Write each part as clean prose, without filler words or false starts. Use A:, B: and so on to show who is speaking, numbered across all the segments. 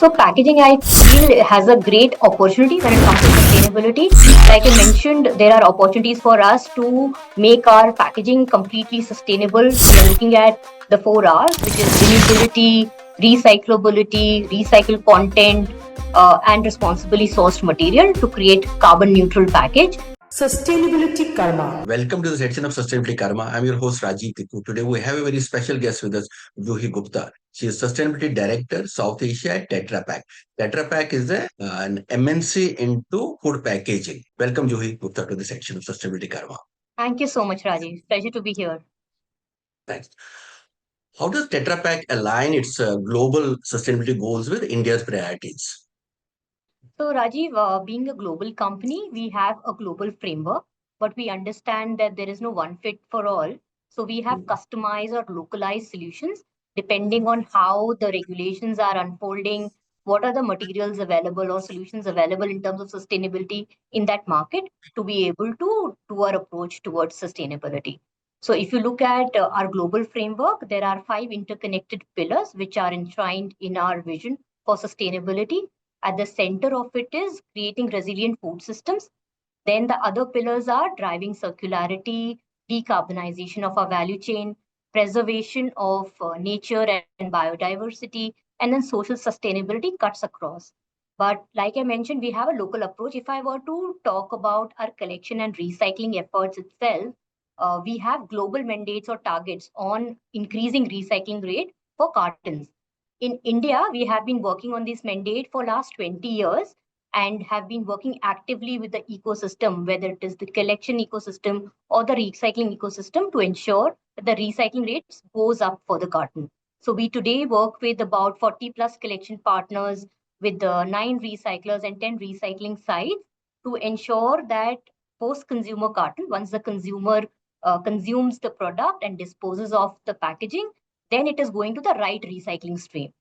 A: So packaging, I feel, has a great opportunity when it comes to sustainability. Like I mentioned, there are opportunities for us to make our packaging completely sustainable. We are looking at the 4 Rs, which is renewability, recyclability, recycled content, and responsibly sourced material to create carbon neutral package.
B: Sustainability Karma.
C: Welcome to the section of Sustainability Karma. I'm your host Rajiv Tikku. Today we have a very special guest with us, Juhi Gupta. She is Sustainability Director, South Asia at Tetra Pak. Tetra Pak is an MNC into food packaging. Welcome, Juhi Gupta, to the section of Sustainability Karma.
A: Thank you so much, Rajiv. Pleasure to be here.
C: Thanks. How does Tetra Pak align its global sustainability goals with India's priorities?
A: So, Rajiv, being a global company, we have a global framework, but we understand that there is no one fit for all. So, we have customized or localized solutions depending on how the regulations are unfolding, what are the materials available or solutions available in terms of sustainability in that market to be able to do our approach towards sustainability. So, if you look at our global framework, there are 5 interconnected pillars which are enshrined in our vision for sustainability. At the center of it is creating resilient food systems. Then the other pillars are driving circularity, decarbonization of our value chain, preservation of nature and biodiversity, and then social sustainability cuts across. But like I mentioned, we have a local approach. If I were to talk about our collection and recycling efforts itself, we have global mandates or targets on increasing recycling rate for cartons. In India, we have been working on this mandate for last 20 years and have been working actively with the ecosystem, whether it is the collection ecosystem or the recycling ecosystem, to ensure that the recycling rates goes up for the carton. So we today work with about 40 plus collection partners with 9 recyclers and 10 recycling sites to ensure that post-consumer carton, once the consumer consumes the product and disposes of the packaging, then it is going to the right recycling stream.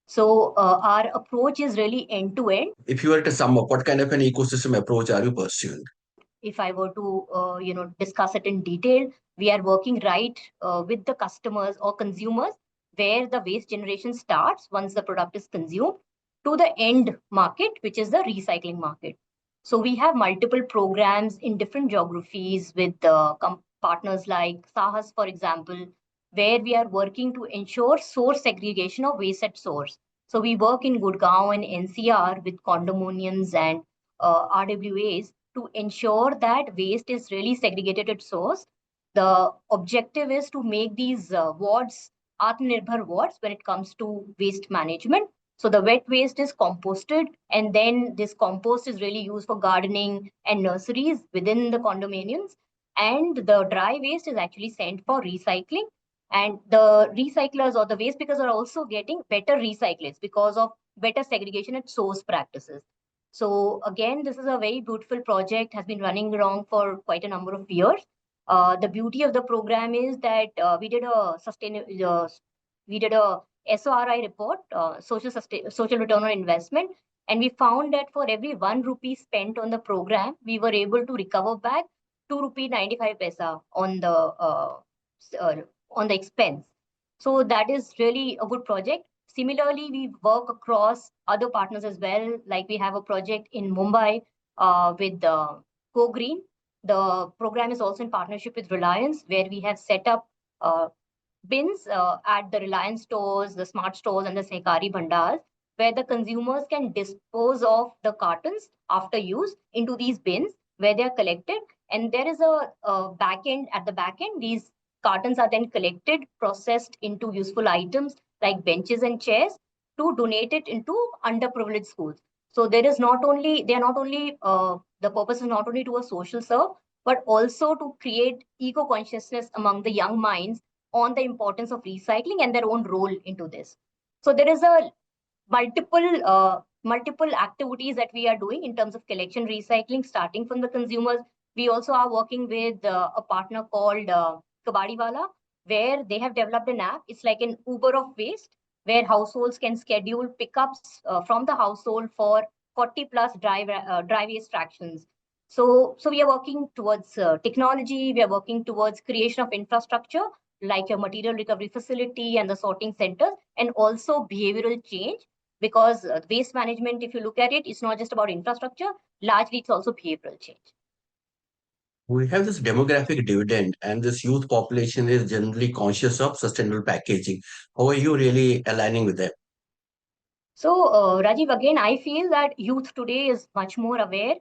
A: So our approach is really end to end.
C: If you were to sum up, what kind of an ecosystem approach are you pursuing?
A: If I were to discuss it in detail, we are working right with the customers or consumers where the waste generation starts once the product is consumed to the end market, which is the recycling market. So we have multiple programs in different geographies with partners like Sahas, for example, where we are working to ensure source segregation of waste at source. So we work in Gurgaon and NCR with condominiums and RWAs to ensure that waste is really segregated at source. The objective is to make these wards Atmanirbhar wards when it comes to waste management. So the wet waste is composted, and then this compost is really used for gardening and nurseries within the condominiums. And the dry waste is actually sent for recycling. And the recyclers or the waste pickers are also getting better recyclates because of better segregation at source practices. So again, this is a very beautiful project, has been running around for quite a number of years. The beauty of the program is that we did a SORI report, social return on investment, and we found that for every 1 rupee spent on the program, we were able to recover back 2 rupee 95 paisa uh, on the expense. So that is really a good project. Similarly, we work across other partners as well. Like we have a project in Mumbai with Go Green. The program is also in partnership with Reliance, where we have set up bins at the Reliance stores, the smart stores, and the Sehkari Bhandars, where the consumers can dispose of the cartons after use into these bins where they are collected. And there is a back end. At the back end, these cartons are then collected, processed into useful items like benches and chairs to donate it into underprivileged schools. So there is not only they are not only the purpose is not only to a social serve, but also to create eco consciousness among the young minds on the importance of recycling and their own role into this. So there is a multiple activities that we are doing in terms of collection recycling, starting from the consumers. We also are working with a partner called Kabadiwala, where they have developed an app. It's like an Uber of waste, where households can schedule pickups from the household for 40 plus dry waste fractions. So we are working towards technology. We are working towards creation of infrastructure like a material recovery facility and the sorting centers, and also behavioral change, because waste management, if you look at it, it's not just about infrastructure. Largely, it's also behavioral change.
C: We have this demographic dividend, and this youth population is generally conscious of sustainable packaging. How are you really aligning with them?
A: So, Rajiv, again, I feel that youth today is much more aware.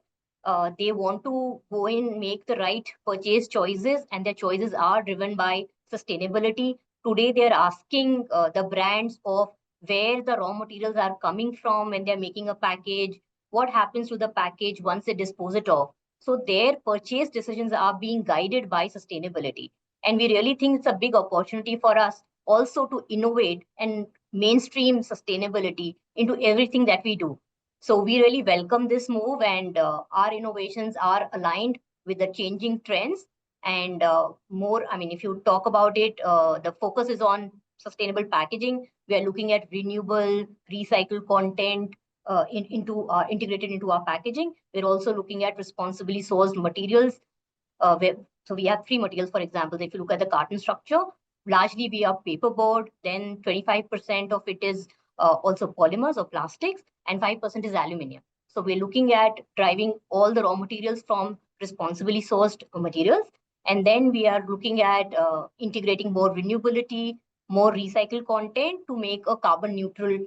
A: They want to go in, make the right purchase choices, and their choices are driven by sustainability. Today, they're asking the brands of where the raw materials are coming from when they're making a package, what happens to the package once they dispose it off. So, their purchase decisions are being guided by sustainability. And we really think it's a big opportunity for us also to innovate and mainstream sustainability into everything that we do. So we really welcome this move, and our innovations are aligned with the changing trends. And more, I mean, if you talk about it, the focus is on sustainable packaging. We are looking at renewable, recycled content integrated into our packaging. We're also looking at responsibly sourced materials. So we have three materials, for example. If you look at the carton structure, largely we are paperboard, then 25% of it is also polymers or plastics, and 5% is aluminum. So we're looking at driving all the raw materials from responsibly sourced materials. And then we are looking at integrating more renewability, more recycled content to make a carbon neutral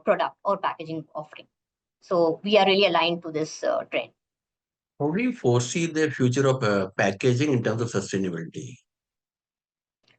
A: product or packaging offering. So we are really aligned to this trend.
C: How do you foresee the future of packaging in terms of sustainability?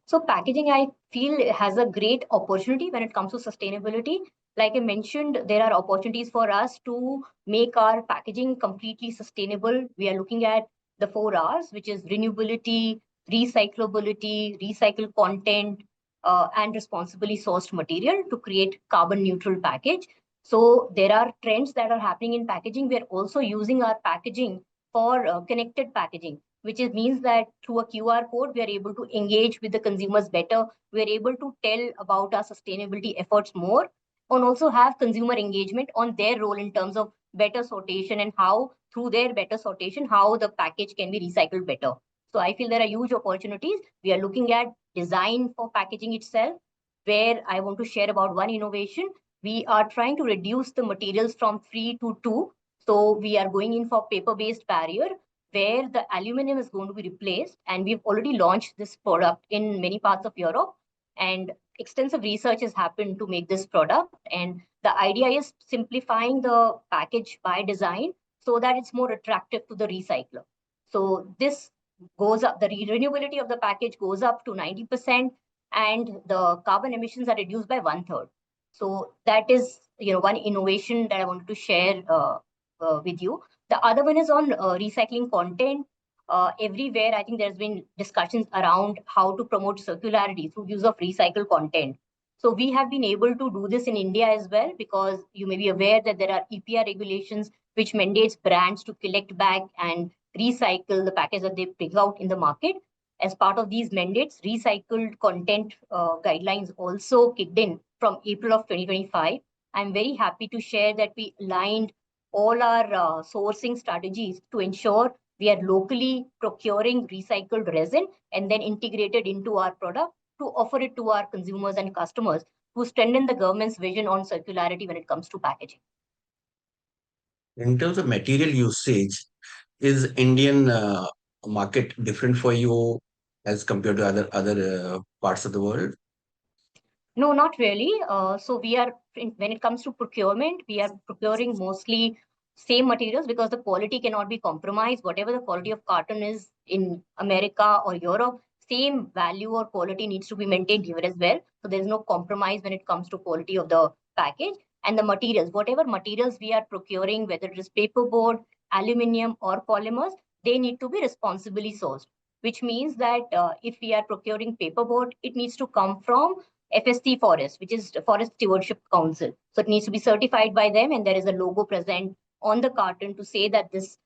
A: So packaging, I feel, has a great opportunity when it comes to sustainability. Like I mentioned, there are opportunities for us to make our packaging completely sustainable. We are looking at the 4 Rs, which is renewability, recyclability, recycled content, and responsibly sourced material to create carbon neutral package. So there are trends that are happening in packaging. We're also using our packaging for connected packaging, which means that through a QR code, we are able to engage with the consumers better. We are able to tell about our sustainability efforts more, and also have consumer engagement on their role in terms of better sortation and how, through their better sortation, how the package can be recycled better. So I feel there are huge opportunities. We are looking at design for packaging itself, where I want to share about one innovation. We are trying to reduce the materials from 3 to 2. So we are going in for paper-based barrier, where the aluminum is going to be replaced. And we've already launched this product in many parts of Europe. And extensive research has happened to make this product. And the idea is simplifying the package by design so that it's more attractive to the recycler. So this goes up, the renewability of the package goes up to 90%, and the carbon emissions are reduced by 1/3. So that is, one innovation that I wanted to share with you. The other one is on recycling content. Everywhere, I think there's been discussions around how to promote circularity through use of recycled content. So we have been able to do this in India as well, because you may be aware that there are EPR regulations which mandates brands to collect back and recycle the package that they bring out in the market. As part of these mandates, recycled content guidelines also kicked in from April of 2025. I'm very happy to share that we aligned all our sourcing strategies to ensure we are locally procuring recycled resin and then integrated into our product to offer it to our consumers and customers, to strengthen the government's vision on circularity when it comes to packaging.
C: In terms of material usage, is Indian market different for you as compared to other parts of the world?
A: No, not really. So we are, when it comes to procurement, we are procuring mostly same materials because the quality cannot be compromised. Whatever the quality of carton is in America or Europe, same value or quality needs to be maintained here as well. So there is no compromise when it comes to quality of the package. And the materials, whatever materials we are procuring, whether it is paperboard, aluminum, or polymers, they need to be responsibly sourced, which means that if we are procuring paperboard, it needs to come from FSC Forest, which is Forest Stewardship Council. So it needs to be certified by them, and there is a logo present on the carton to say that this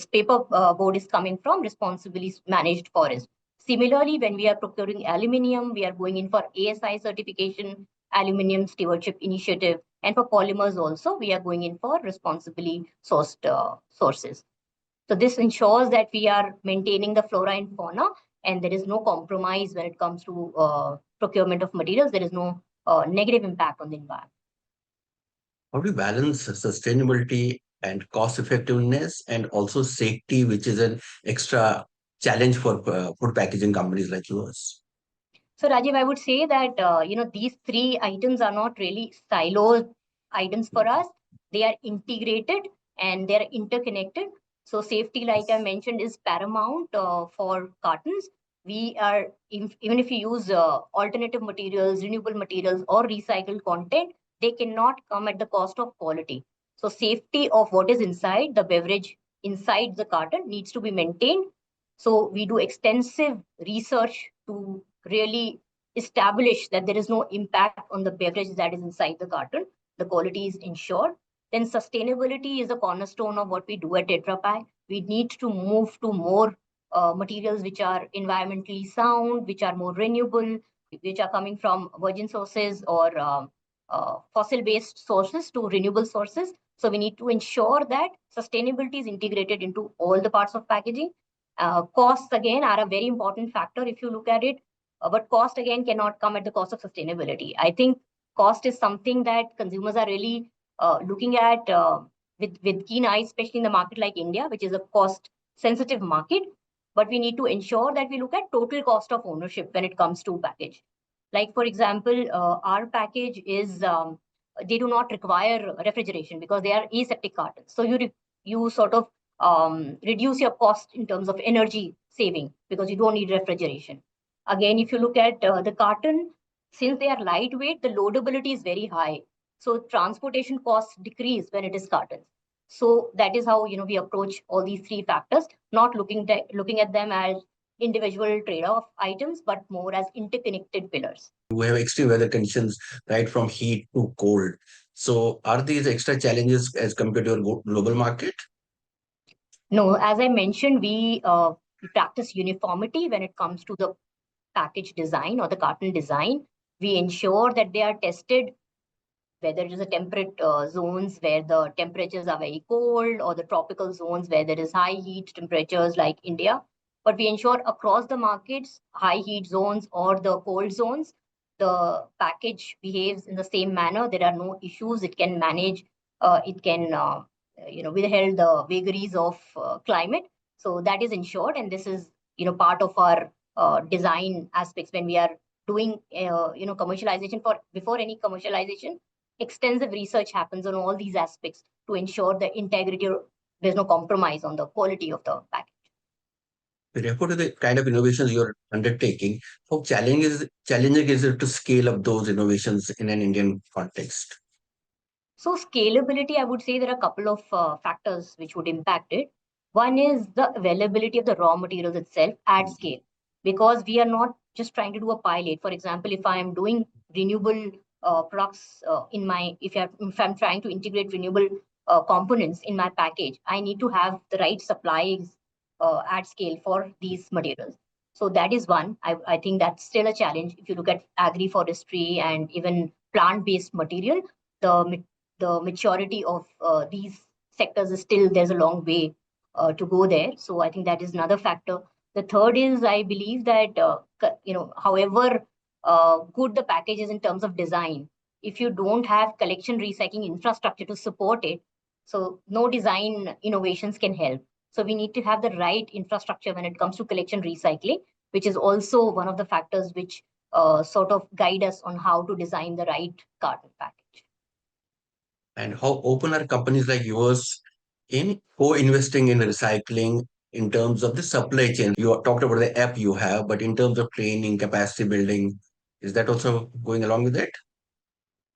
A: paper board is coming from responsibly managed forest. Similarly, when we are procuring aluminium, we are going in for ASI certification, Aluminium Stewardship Initiative, and for polymers also, we are going in for responsibly sourced sources. So this ensures that we are maintaining the flora and fauna, and there is no compromise when it comes to procurement of materials. There is no negative impact on the environment.
C: How do you balance sustainability and cost effectiveness and also safety, which is an extra challenge for food packaging companies like yours?
A: So Rajiv, I would say that these three items are not really siloed items for us. They are integrated and they are interconnected. So safety, like I mentioned, is paramount for cartons. We are even if you use alternative materials, renewable materials, or recycled content, they cannot come at the cost of quality. So safety of what is inside the beverage inside the carton needs to be maintained. So we do extensive research to really establish that there is no impact on the beverage that is inside the carton. The quality is ensured. Then sustainability is a cornerstone of what we do at Tetra Pak. We need to move to more materials which are environmentally sound, which are more renewable, which are coming from virgin sources or fossil-based sources to renewable sources. So we need to ensure that sustainability is integrated into all the parts of packaging. Costs again are a very important factor if you look at it, but cost again cannot come at the cost of sustainability. I think cost is something that consumers are really looking at with keen eyes, especially in the market like India, which is a cost sensitive market. But we need to ensure that we look at total cost of ownership when it comes to package. Like for example, our package is they do not require refrigeration because they are aseptic cartons. So you sort of reduce your cost in terms of energy saving because you don't need refrigeration. Again, if you look at the carton, since they are lightweight, the loadability is very high. So transportation costs decrease when it is cartons. So that is how we approach all these three factors, not looking at them as individual trade-off items, but more as interconnected pillars.
C: We have extreme weather conditions, right from heat to cold. So, are these extra challenges as compared to your global market?
A: No, as I mentioned, we practice uniformity when it comes to the package design or the carton design. We ensure that they are tested whether it is the temperate zones where the temperatures are very cold or the tropical zones where there is high heat temperatures like India. But we ensure across the markets, high heat zones or the cold zones, the package behaves in the same manner. There are no issues. It can manage, it can, withhold the vagaries of climate. So that is ensured. And this is, part of our design aspects when we are doing, commercialization. For before any commercialization, extensive research happens on all these aspects to ensure the integrity or there's no compromise on the quality of the package.
C: Therefore, to the kind of innovations you're undertaking, how challenging is it to scale up those innovations in an Indian context?
A: So scalability, I would say there are a couple of factors which would impact it. One is the availability of the raw materials itself at scale, because we are not just trying to do a pilot. For example, if I am doing renewable products if I'm trying to integrate renewable components in my package, I need to have the right supplies at scale for these materials. So that is one. I think that's still a challenge. If you look at agri-forestry and even plant-based material, the the maturity of these sectors is still there's a long way to go there. So I think that is another factor. The third is I believe that however good the package is in terms of design, if you don't have collection recycling infrastructure to support it, so no design innovations can help. So we need to have the right infrastructure when it comes to collection recycling, which is also one of the factors which sort of guide us on how to design the right carton package.
C: And how open are companies like yours in co-investing in recycling in terms of the supply chain? You talked about the app you have, but in terms of training, capacity building, is that also going along with it?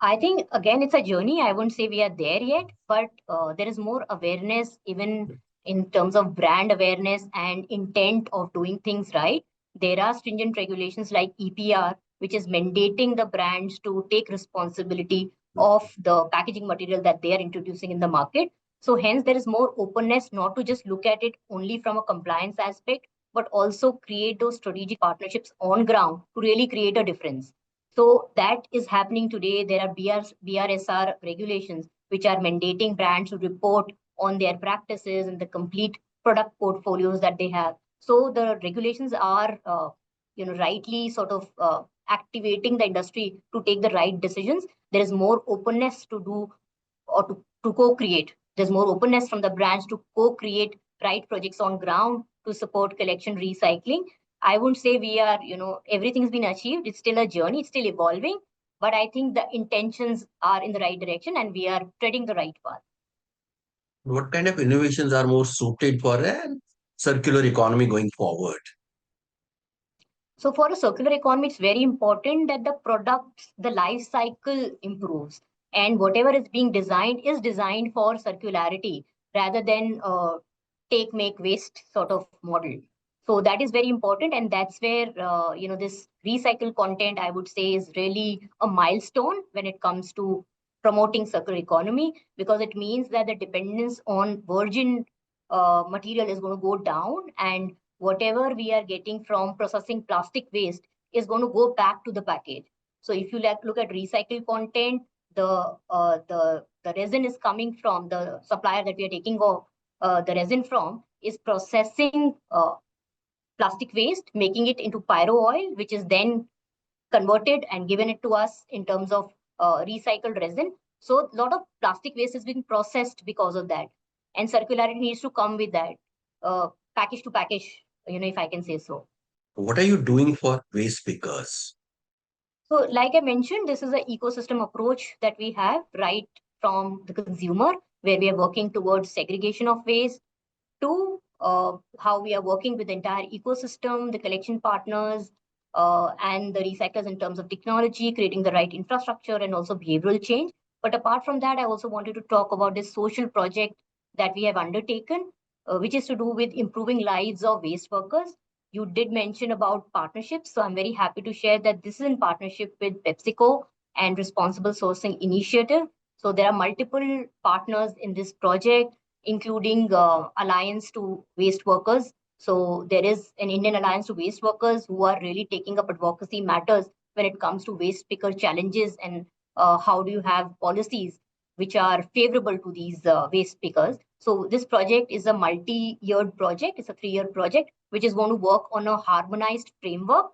A: I think again it's a journey. I wouldn't say we are there yet, but there is more awareness even in terms of brand awareness and intent of doing things right. There are stringent regulations like EPR, which is mandating the brands to take responsibility of the packaging material that they are introducing in the market. So hence there is more openness not to just look at it only from a compliance aspect, but also create those strategic partnerships on ground to really create a difference. So that is happening today. There are BRSR regulations which are mandating brands to report on their practices and the complete product portfolios that they have. So the regulations are, rightly sort of activating the industry to take the right decisions. There is more openness to do or to co-create. There's more openness from the brands to co-create right projects on ground to support collection recycling. I wouldn't say we are, everything's been achieved. It's still a journey. It's still evolving. But I think the intentions are in the right direction and we are treading the right path.
C: What kind of innovations are more suited for a circular economy going forward?
A: So for a circular economy, it's very important that the products, the life cycle improves, and whatever is being designed is designed for circularity rather than take, make, waste sort of model. So that is very important, and that's where this recycled content, I would say, is really a milestone when it comes to promoting circular economy, because it means that the dependence on virgin material is going to go down, and whatever we are getting from processing plastic waste is going to go back to the package. So if you look at recycled content, the resin is coming from the supplier that we are taking the resin from is processing plastic waste, making it into pyro oil, which is then converted and given it to us in terms of recycled resin. So a lot of plastic waste is being processed because of that. And circularity needs to come with that, package to package, if I can say so.
C: What are you doing for waste pickers?
A: So like I mentioned, this is an ecosystem approach that we have right from the consumer, where we are working towards segregation of waste, to how we are working with the entire ecosystem, the collection partners, and the recyclers in terms of technology, creating the right infrastructure and also behavioral change. But apart from that, I also wanted to talk about this social project that we have undertaken, which is to do with improving lives of waste workers. You did mention about partnerships, so I'm very happy to share that this is in partnership with PepsiCo and Responsible Sourcing Initiative. So there are multiple partners in this project, including Alliance to Waste Workers. So there is an Indian Alliance to Waste Workers who are really taking up advocacy matters when it comes to waste picker challenges, and how do you have policies which are favorable to these waste pickers. So this project is a multi-year project. It's a 3-year project, which is going to work on a harmonized framework,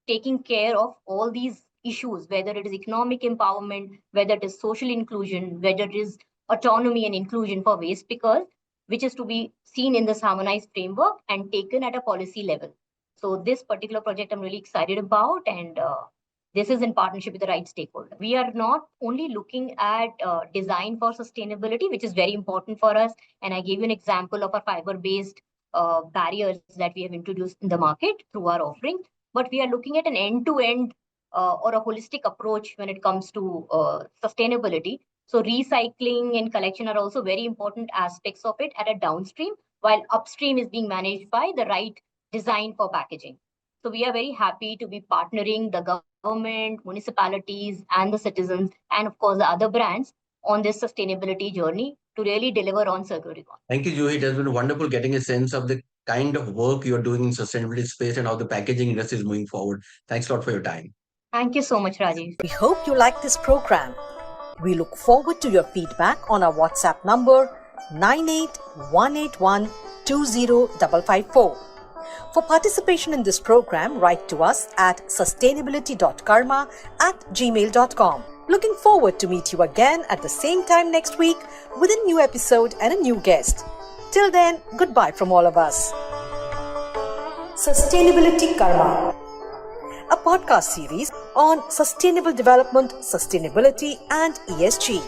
A: taking care of all these issues, whether it is economic empowerment, whether it is social inclusion, whether it is autonomy and inclusion for waste pickers, which is to be seen in this harmonized framework and taken at a policy level. So this particular project I'm really excited about, and this is in partnership with the right stakeholder. We are not only looking at design for sustainability, which is very important for us. And I gave you an example of our fiber-based barriers that we have introduced in the market through our offering. But we are looking at an end-to-end or a holistic approach when it comes to sustainability. So recycling and collection are also very important aspects of it at a downstream, while upstream is being managed by the right design for packaging. So we are very happy to be partnering the government, municipalities, and the citizens, and of course the other brands on this sustainability journey to really deliver on circular economy.
C: Thank you, Juhi. It has been wonderful getting a sense of the kind of work you're doing in sustainability space and how the packaging industry is moving forward. Thanks a lot for your time.
A: Thank you so much, Rajeev.
B: We hope you like this program. We look forward to your feedback on our WhatsApp number 9818120554. For participation in this program, write to us at sustainability.karma@gmail.com. Looking forward to meet you again at the same time next week with a new episode and a new guest. Till then, goodbye from all of us. Sustainability Karma, a podcast series on sustainable development, sustainability, and ESG.